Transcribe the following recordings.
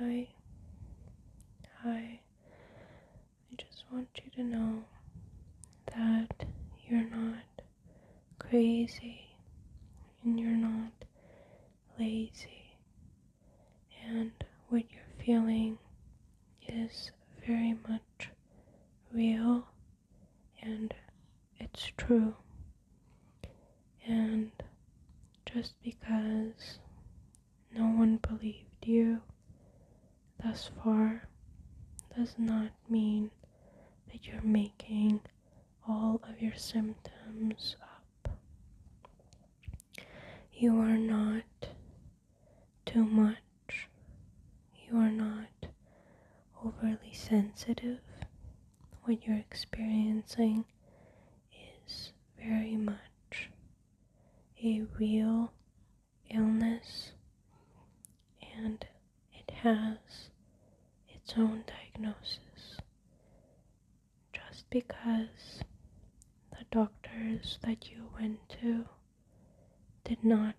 Hi, hi. I just want you to know that you're not crazy and you're not lazy, and what you're feeling is very much real and it's true. And just because no one believed you thus far does not mean that you're making all of your symptoms up. You are not too much. You are not overly sensitive. What you're experiencing is very much a real illness, and it has its own diagnosis. Just because the doctors that you went to did not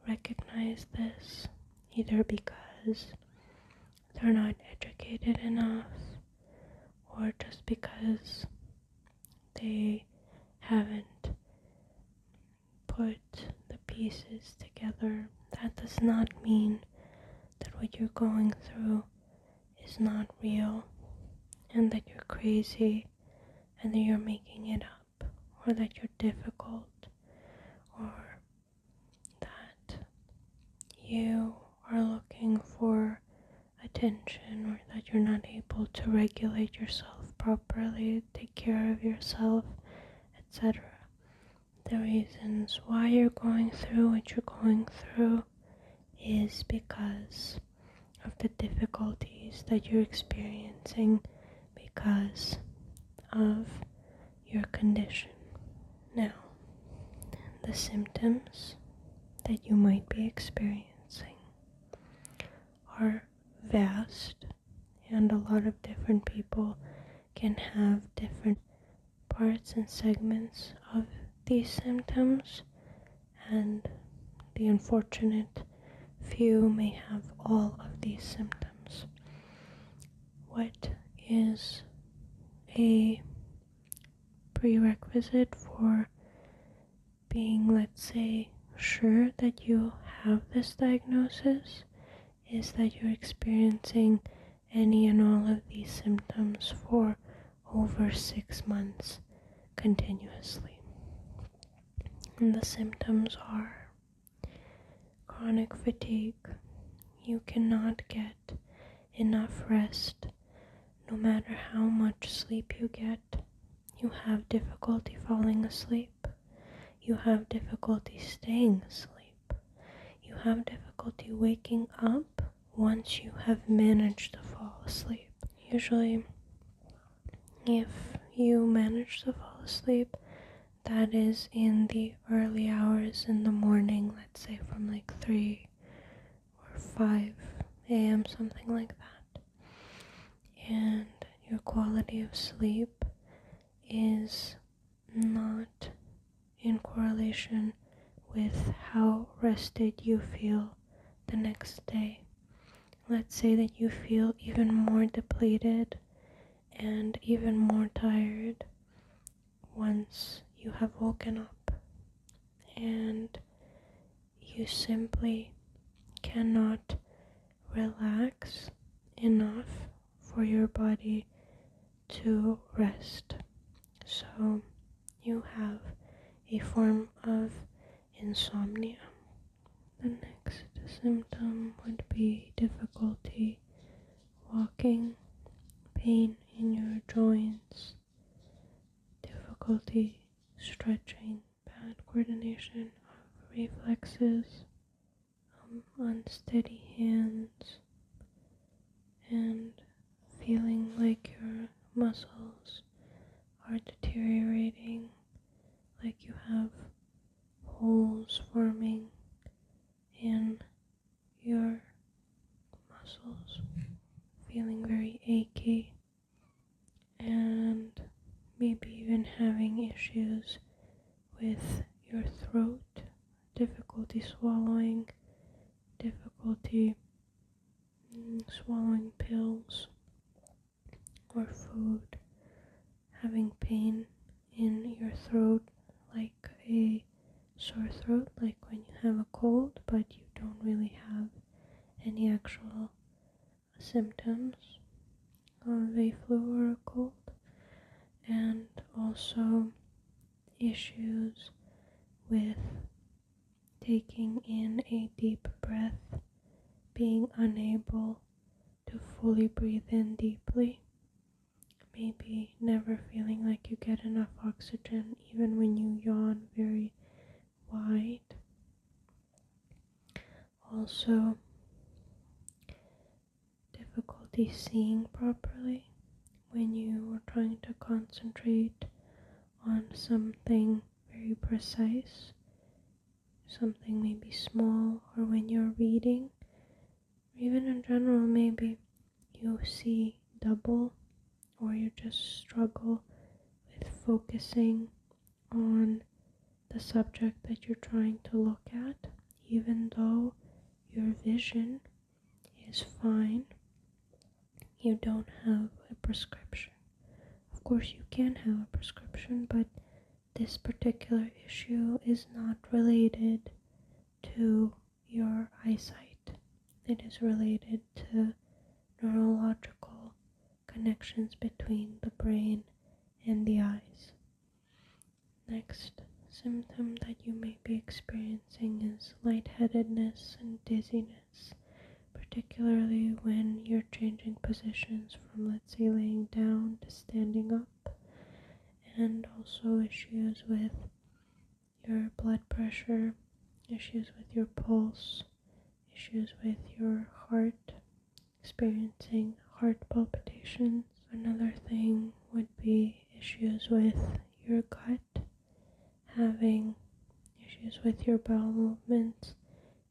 recognize this, either because they're not educated enough or just because they haven't put the pieces together, that does not mean that what you're going through is not real and that you're crazy and that you're making it up or that you're difficult or that you are looking for attention or that you're not able to regulate yourself properly, take care of yourself, etc. The reasons why you're going through what you're going through is because of the difficulties that you're experiencing because of your condition. Now, the symptoms that you might be experiencing are vast, and a lot of different people can have different parts and segments of these symptoms, and the unfortunate few may have all of these symptoms. What is a prerequisite for being, let's say, sure that you have this diagnosis is that you're experiencing any and all of these symptoms for over 6 months continuously. And the symptoms are chronic fatigue. You cannot get enough rest no matter how much sleep you get. You have difficulty falling asleep. You have difficulty staying asleep. You have difficulty waking up once you have managed to fall asleep. Usually, if you manage to fall asleep, that is in the early hours in the morning, let's say from like 3 or 5 a.m., something like that. And your quality of sleep is not in correlation with how rested you feel the next day. Let's say that you feel even more depleted and even more tired once you have woken up, and you simply cannot relax enough for your body to rest. So you have a form of insomnia. The next symptom would be difficulty walking, pain in your joints, difficulty stretching, bad coordination of reflexes, unsteady hands, and feeling like your muscles are deteriorating, like you have holes forming in your muscles, feeling very achy, and maybe even having issues with your throat, difficulty swallowing, difficulty swallowing pills or food, having pain in your throat like a sore throat, like when you have a cold but you don't really have any actual symptoms of a flu or a cold, and also issues with taking in a deep breath, being unable to fully breathe in deeply, maybe never feeling like you get enough oxygen even when you yawn very wide. Also, difficulty seeing properly when you are trying to concentrate on something very precise, something maybe small, or when you're reading, or even in general, maybe you see double, or you just struggle with focusing on the subject that you're trying to look at, even though your vision is fine. You don't have a prescription. Of course, you can have a prescription, but this particular issue is not related to your eyesight. It is related to neurological connections between the brain and the eyes. Next symptom that you may be experiencing is lightheadedness and dizziness, particularly when you're changing positions from, let's say, laying down to standing up, and also issues with your blood pressure, issues with your pulse, issues with your heart, experiencing heart palpitations. Another thing would be issues with your gut, having issues with your bowel movements,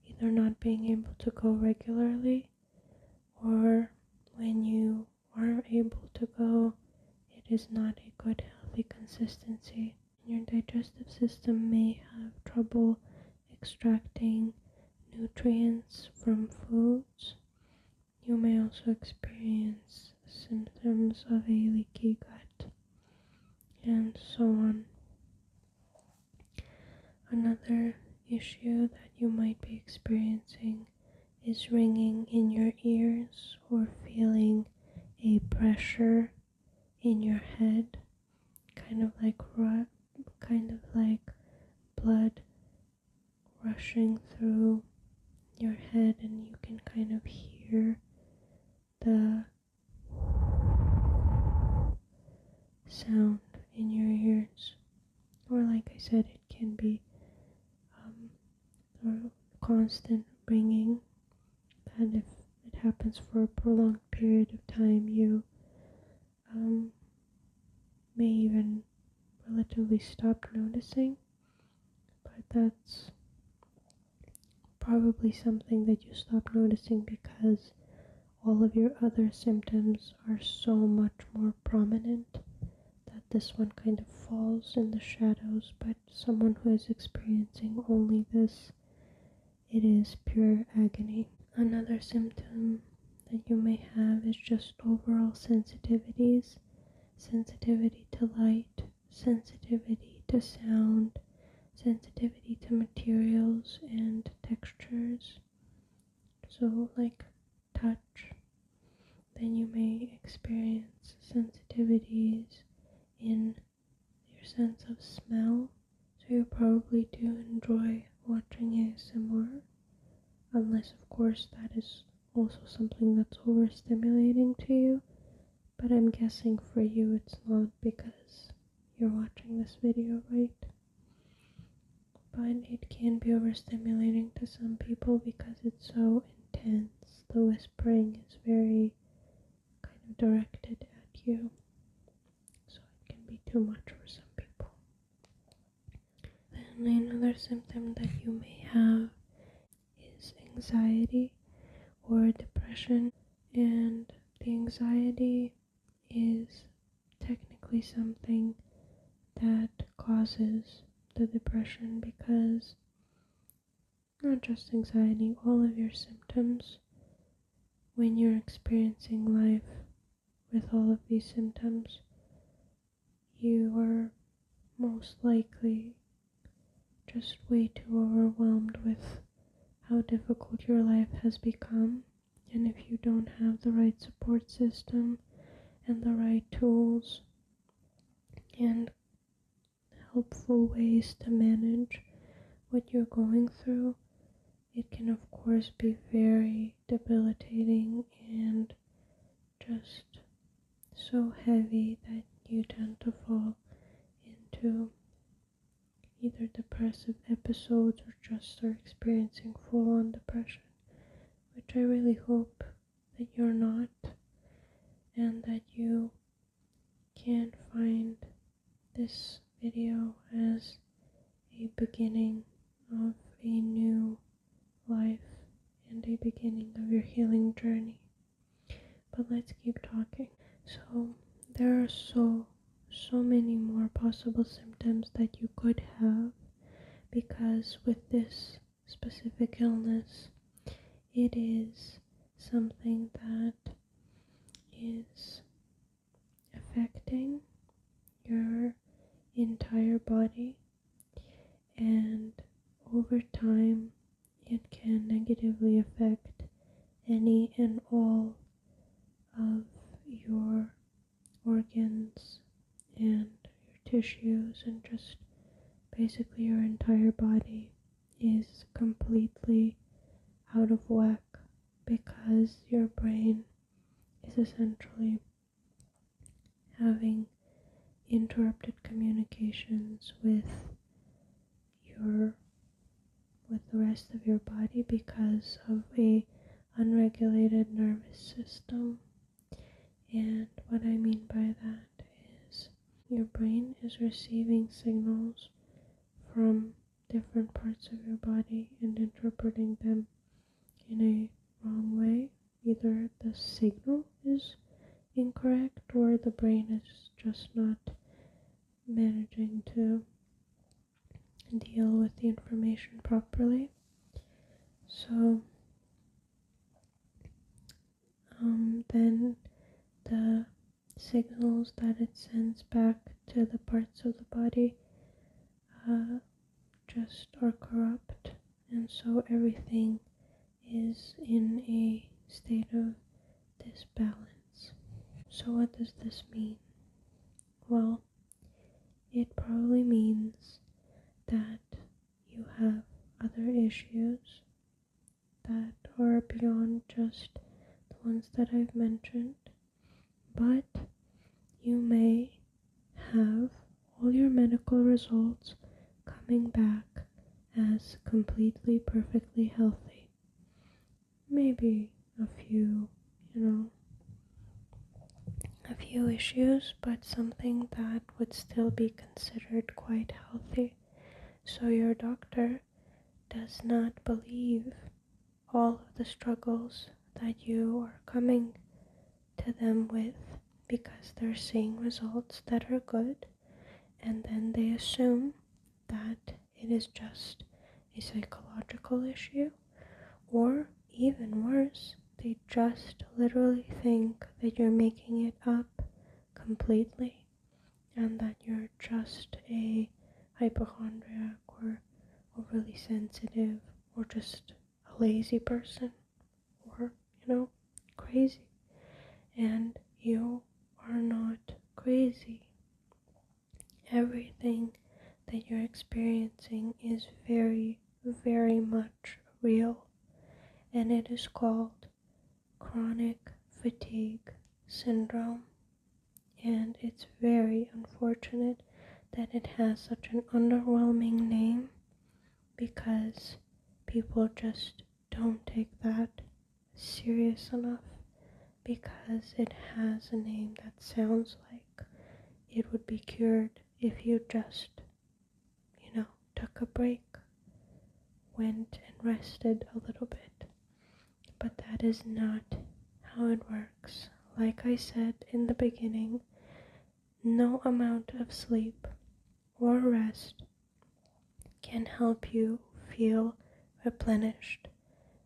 either not being able to go regularly, or when you are able to go, it is not a good healthy consistency. Your digestive system may have trouble extracting nutrients from foods. You may also experience symptoms of a leaky gut, and so on. Another issue that you might be experiencing is ringing in your ears, or feeling a pressure in your head, kind of like blood rushing through your head, and you can kind of hear the sound in your ears. Or like I said, it can be a constant ringing, that if it happens for a prolonged period of time, you may even relatively stop noticing, but that's probably something that you stop noticing because all of your other symptoms are so much more prominent that this one kind of falls in the shadows. But someone who is experiencing only this, it is pure agony. Another symptom that you may have is just overall sensitivities, sensitivity to light, sensitivity to sound, sensitivity to materials and textures, so like touch. Then you may experience sensitivities in your sense of smell, so you probably do enjoy watching ASMR, unless of course that is also something that's overstimulating to you, but I'm guessing for you it's not, because you're watching this video, right? But it can be overstimulating to some people because it's so intense. The whispering is very kind of directed at you, so it can be too much for some people. Then another symptom that you may have is anxiety or depression, and the anxiety is technically something that causes the depression, because not just anxiety, all of your symptoms when you're experiencing life with all of these symptoms, you are most likely just way too overwhelmed with how difficult your life has become. And if you don't have the right support system and the right tools and helpful ways to manage what you're going through, it can of course be very debilitating and just so heavy that you tend to fall into either depressive episodes or just start experiencing full-on depression, which I really hope that you're not, and that you can find this video as a beginning of a new life and a beginning of your healing journey. But let's keep talking. So there are so many more possible symptoms that you could have, because with this specific illness, it is something that is affecting your entire body, and over time it can negatively affect any and all of your organs and your tissues, and just basically your entire body is completely out of whack, because your brain is essentially having interrupted communications with the rest of your body because of a unregulated nervous system. And what I mean by that is your brain is receiving signals from different parts of your body and interpreting them in a wrong way. Either the signal is incorrect or the brain is just not managing to deal with the information properly. So then the signals that it sends back to the parts of the body just are corrupt, and so everything is in a state of disbalance. So what does this mean? Well, it probably means that you have other issues that are beyond just the ones that I've mentioned, but you may have all your medical results coming back as completely perfectly healthy. Maybe a few issues, but something that would still be considered quite healthy. So your doctor does not believe all of the struggles that you are coming to them with, because they're seeing results that are good, and then they assume that it is just a psychological issue, or even worse, they just literally think that you're making it up completely, and that you're just a hypochondriac or overly sensitive or just a lazy person or, crazy. And you are not crazy. Everything that you're experiencing is very, very much real, and it is called chronic fatigue syndrome. And it's very unfortunate that it has such an underwhelming name, because people just don't take that serious enough, because it has a name that sounds like it would be cured if you just, took a break, went and rested a little bit. But that is not how it works. Like I said in the beginning, no amount of sleep or rest can help you feel replenished.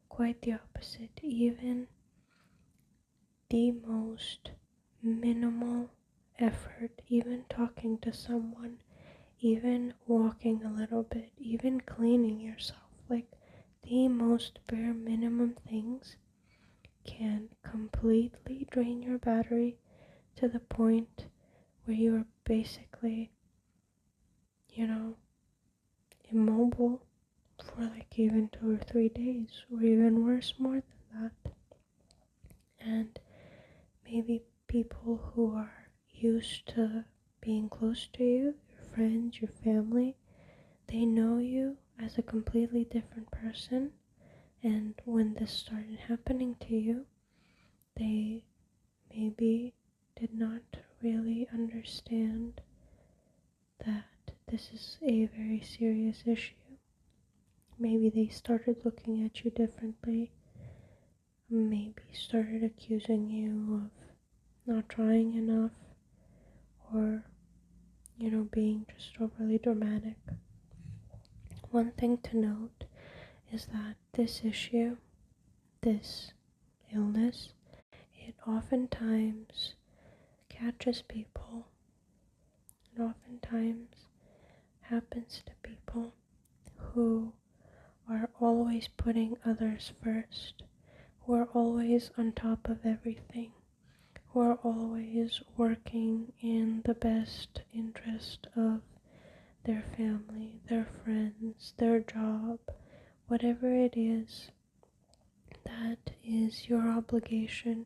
Quite the opposite. Even the most minimal effort, even talking to someone, even walking a little bit, even cleaning yourself, like the most bare minimum things can completely drain your battery to the point where you are basically, immobile for like even 2 or 3 days, or even worse, more than that. And maybe people who are used to being close to you, your friends, your family, they know you as a completely different person. And when this started happening to you, they maybe did not really understand that this is a very serious issue. Maybe they started looking at you differently, maybe started accusing you of not trying enough, or, being just overly dramatic. One thing to note is that this issue, this illness, it oftentimes catches people. It oftentimes happens to people who are always putting others first, who are always on top of everything, who are always working in the best interest of their family, their friends, their job, whatever it is that is your obligation.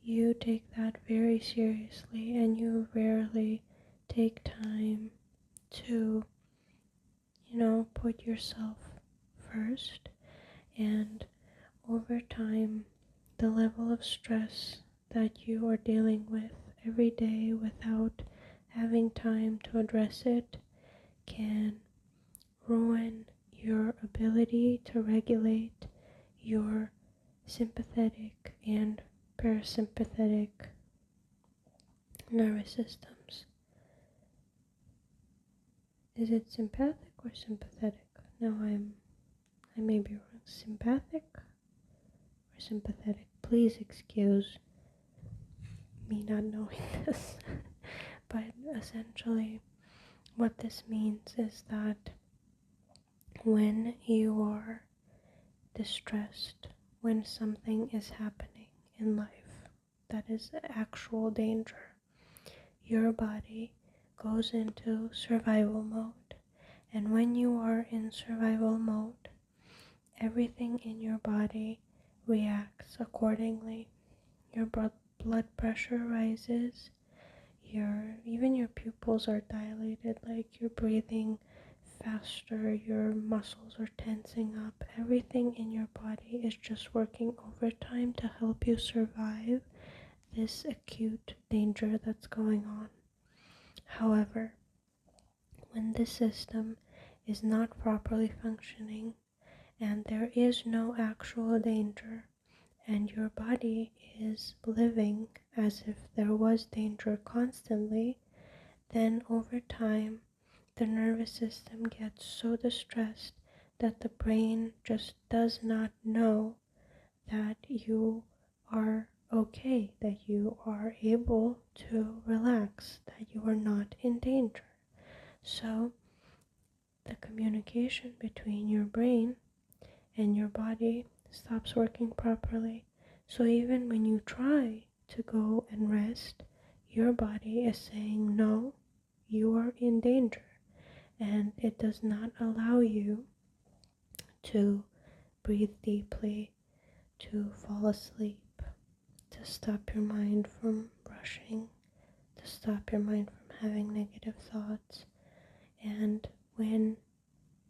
You take that very seriously, and you rarely take time to, put yourself first. And over time, the level of stress that you are dealing with every day without having time to address it can ruin your ability to regulate your sympathetic and parasympathetic nervous systems. Is it sympathetic or sympathetic? No, I may be wrong. Sympathetic or sympathetic? Please excuse me not knowing this. But essentially, what this means is that when you are distressed, when something is happening in life that is actual danger, your body goes into survival mode. And when you are in survival mode, everything in your body reacts accordingly. Your blood pressure rises, even your pupils are dilated, like you're breathing faster, your muscles are tensing up. Everything in your body is just working overtime to help you survive this acute danger that's going on. However, when this system is not properly functioning and there is no actual danger, and your body is living as if there was danger constantly, then over time the nervous system gets so distressed that the brain just does not know that you are okay, that you are able to relax, that you are not in danger. So the communication between your brain and your body stops working properly. So even when you try to go and rest, your body is saying, no, you are in danger. And it does not allow you to breathe deeply, to fall asleep, to stop your mind from rushing, to stop your mind from having negative thoughts. And when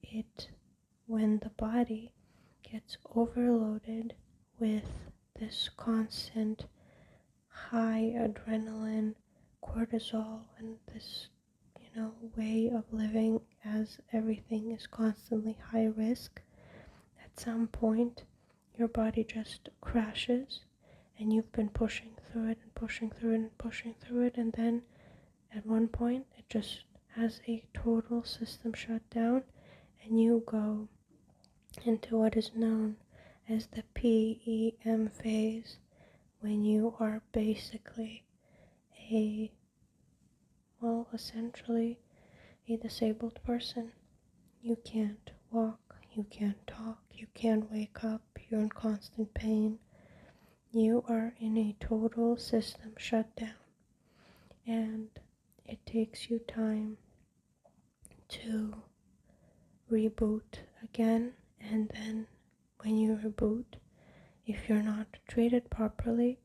the body gets overloaded with this constant high adrenaline, cortisol, and this, way of living as everything is constantly high risk, at some point your body just crashes, and you've been pushing through it and pushing through it and pushing through it, and then at one point it just has a total system shutdown, and you go into what is known as the PEM phase, when you are basically essentially a disabled person. You can't walk, you can't talk, you can't wake up, you're in constant pain. You are in a total system shutdown, and it takes you time to reboot again. And then when you reboot, if you're not treated properly,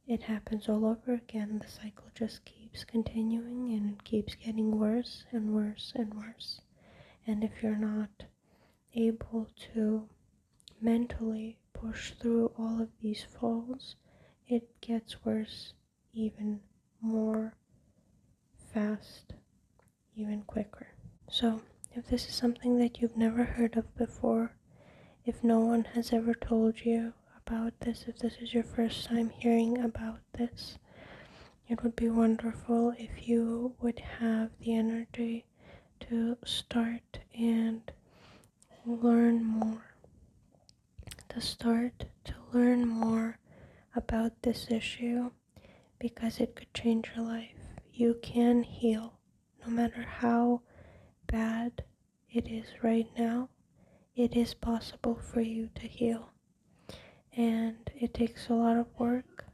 it happens all over again. The cycle just keeps continuing, and it keeps getting worse and worse and worse. And if you're not able to mentally push through all of these falls, it gets worse even more fast, even quicker. So if this is something that you've never heard of before, if no one has ever told you about this, if this is your first time hearing about this, it would be wonderful if you would have the energy to start and learn more, about this issue, because it could change your life. You can heal, no matter how bad it is right now. It is possible for you to heal, and it takes a lot of work.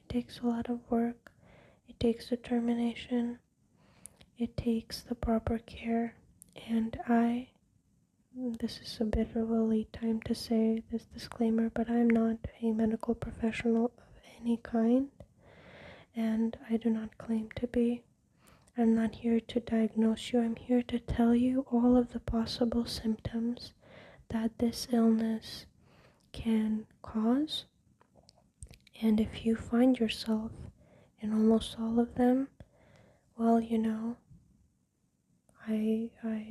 It takes determination. It takes the proper care. And this is a bit of a late time to say this disclaimer, but I'm not a medical professional of any kind, and I do not claim to be. I'm not here to diagnose you. I'm here to tell you all of the possible symptoms that this illness can cause. And if you find yourself in almost all of them, well, I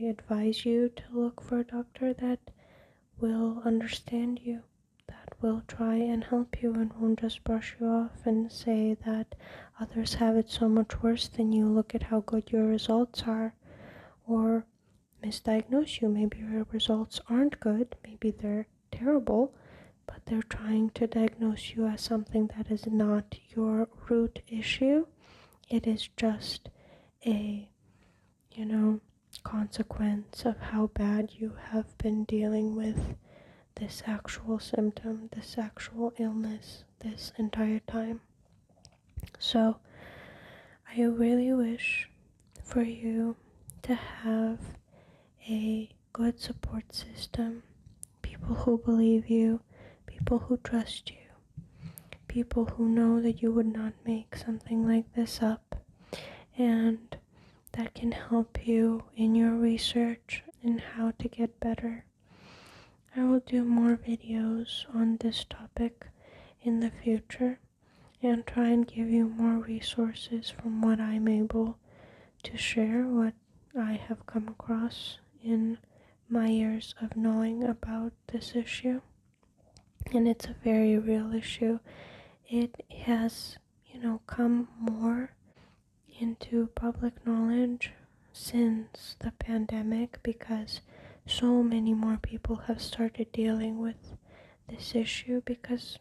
advise you to look for a doctor that will understand you, that will try and help you, and won't just brush you off and say that others have it so much worse than you, look at how good your results are, or misdiagnose you. Maybe your results aren't good, maybe they're terrible, but they're trying to diagnose you as something that is not your root issue. It is just a consequence of how bad you have been dealing with this actual symptom, this actual illness, this entire time. So I really wish for you to have a good support system, people who believe you, people who trust you, people who know that you would not make something like this up, and that can help you in your research in how to get better. I will do more videos on this topic in the future and try and give you more resources from what I'm able to share, what I have come across in my years of knowing about this issue. And it's a very real issue. It has, come more into public knowledge since the pandemic, because so many more people have started dealing with this issue. Because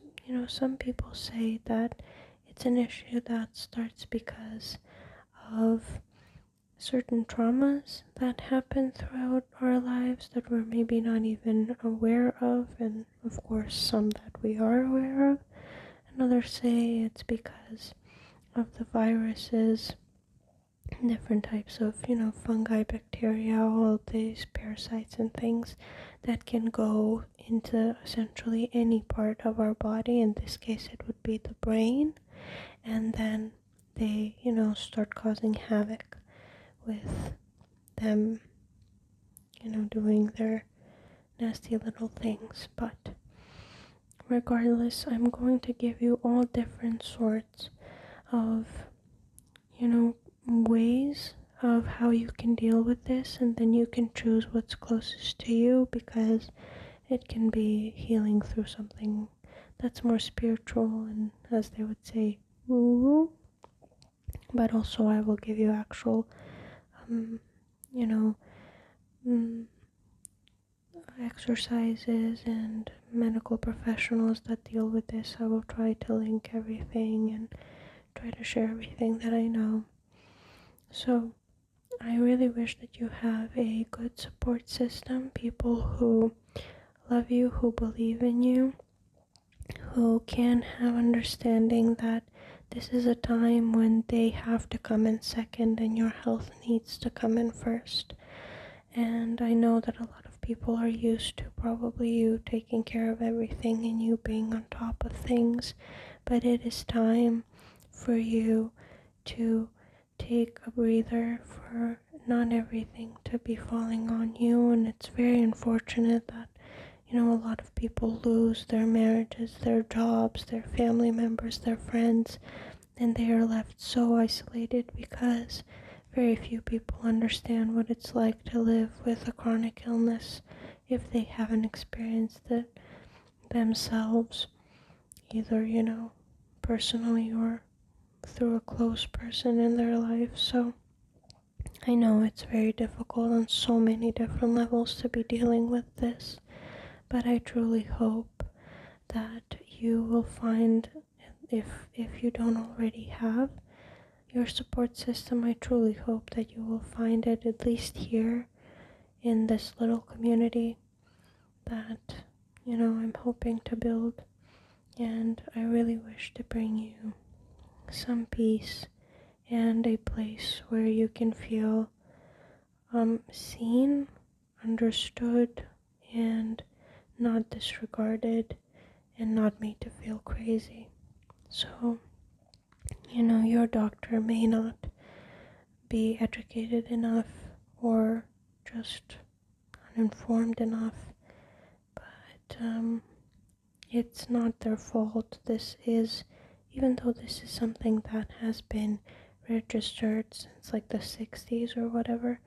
some people say that it's an issue that starts because of certain traumas that happen throughout our lives that we're maybe not even aware of, and of course some that we are aware of, and others say it's because of the viruses, different types of, fungi, bacteria, all these parasites and things that can go into essentially any part of our body. In this case, it would be the brain, and then they, start causing havoc with them, doing their nasty little things. But regardless, I'm going to give you all different sorts of, ways of how you can deal with this, and then you can choose what's closest to you, because it can be healing through something that's more spiritual and, as they would say, woo-woo. But also I will give you actual exercises and medical professionals that deal with this. I will try to link everything and try to share everything that I know. So I really wish that you have a good support system, people who love you, who believe in you, who can have understanding that this is a time when they have to come in second and your health needs to come in first. And I know that a lot of people are used to probably you taking care of everything and you being on top of things, but it is time for you to take a breather, for not everything to be falling on you. And it's very unfortunate that a lot of people lose their marriages, their jobs, their family members, their friends, and they are left so isolated because very few people understand what it's like to live with a chronic illness if they haven't experienced it themselves, either, personally or through a close person in their life. So I know it's very difficult on so many different levels to be dealing with this, but I truly hope that you will find, if you don't already have your support system, I truly hope that you will find it, at least here in this little community that I'm hoping to build. And I really wish to bring you some peace and a place where you can feel seen, understood, and not disregarded, and not made to feel crazy. So, your doctor may not be educated enough or just uninformed enough, but it's not their fault. Even though this is something that has been registered since like the 60s or whatever,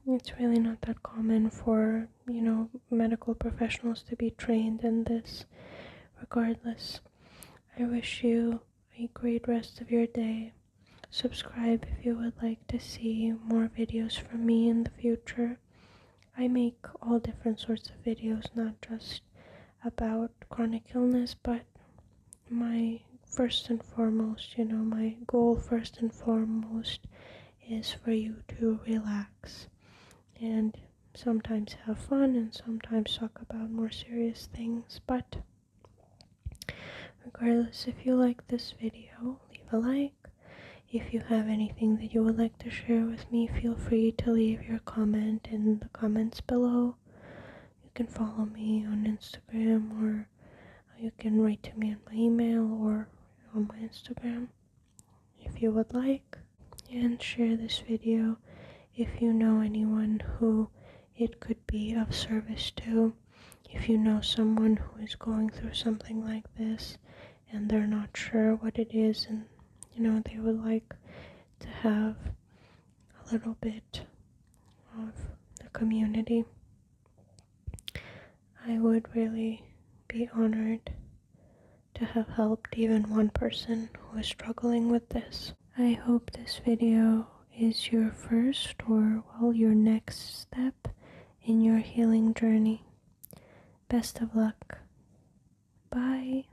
it's really not that common for, medical professionals to be trained in this. Regardless, I wish you a great rest of your day. Subscribe if you would like to see more videos from me in the future. I make all different sorts of videos, not just about chronic illness, but my first and foremost, my goal first and foremost is for you to relax and sometimes have fun and sometimes talk about more serious things. But regardless, if you like this video, leave a like. If you have anything that you would like to share with me, feel free to leave your comment in the comments below. You can follow me on Instagram, or you can write to me on my email or on my Instagram if you would like. And share this video if you know anyone who it could be of service to. If you know someone who is going through something like this and they're not sure what it is, and they would like to have a little bit of the community, I would really be honored to have helped even one person who is struggling with this. I hope this video is your first or, your next step in your healing journey. Best of luck. Bye.